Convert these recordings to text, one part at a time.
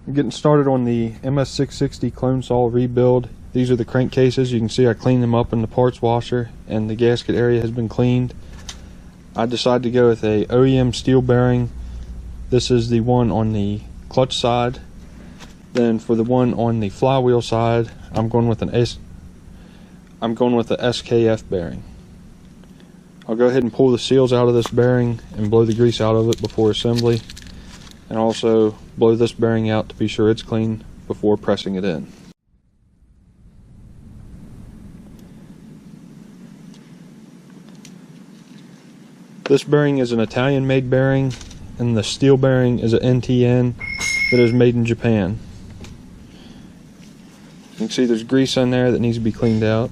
I'm getting started on the MS660 clone saw rebuild. These are the crankcases. You can see I cleaned them up in the parts washer and the gasket area has been cleaned. I decided to go with a OEM steel bearing. This is the one on the clutch side. Then for the one on the flywheel side, I'm going with the SKF bearing. I'll go ahead and pull the seals out of this bearing and blow the grease out of it before assembly, and also blow this bearing out to be sure it's clean before pressing it in. This bearing is an Italian made bearing, and the steel bearing is an NTN that is made in Japan. You can see there's grease on there that needs to be cleaned out.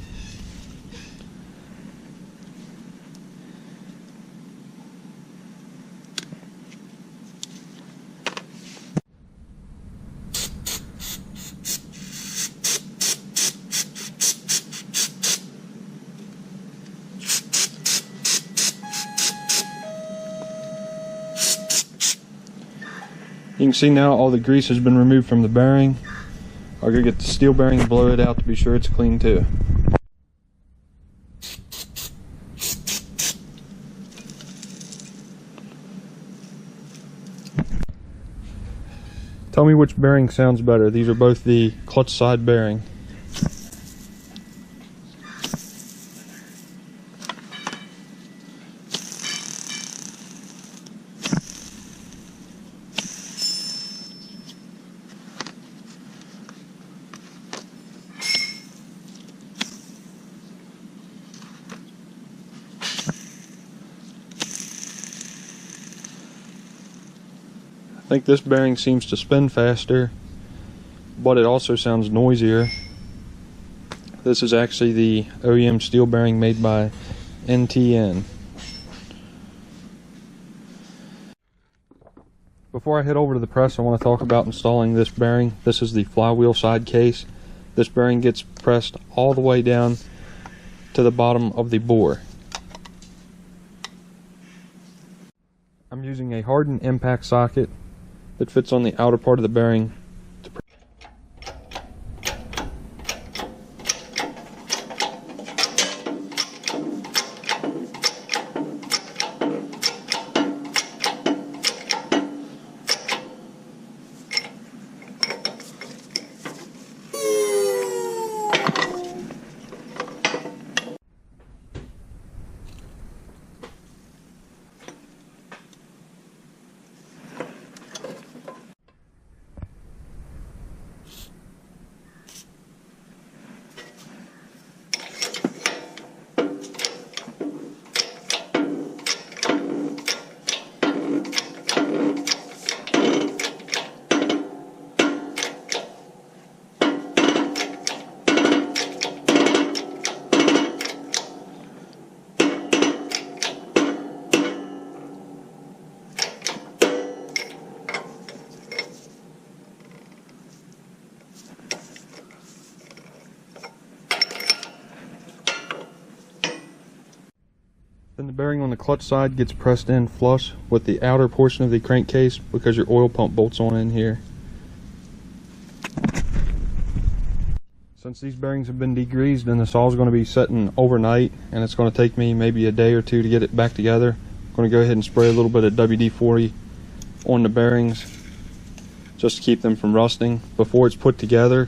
You can see now all the grease has been removed from the bearing. I'll go get the steel bearing and blow it out to be sure it's clean too. Tell me which bearing sounds better. These are both the clutch side bearing. I think this bearing seems to spin faster, but it also sounds noisier. This is actually the OEM steel bearing made by NTN. Before I head over to the press, I want to talk about installing this bearing. This is the flywheel side case. This bearing gets pressed all the way down to the bottom of the bore. I'm using a hardened impact socket that fits on the outer part of the bearing. Then the bearing on the clutch side gets pressed in flush with the outer portion of the crankcase because your oil pump bolts on in here. Since these bearings have been degreased and the saw is going to be setting overnight and it's going to take me maybe a day or two to get it back together, I'm going to go ahead and spray a little bit of WD-40 on the bearings just to keep them from rusting before it's put together.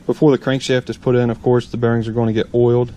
Before the crankshaft is put in, of course, the bearings are going to get oiled.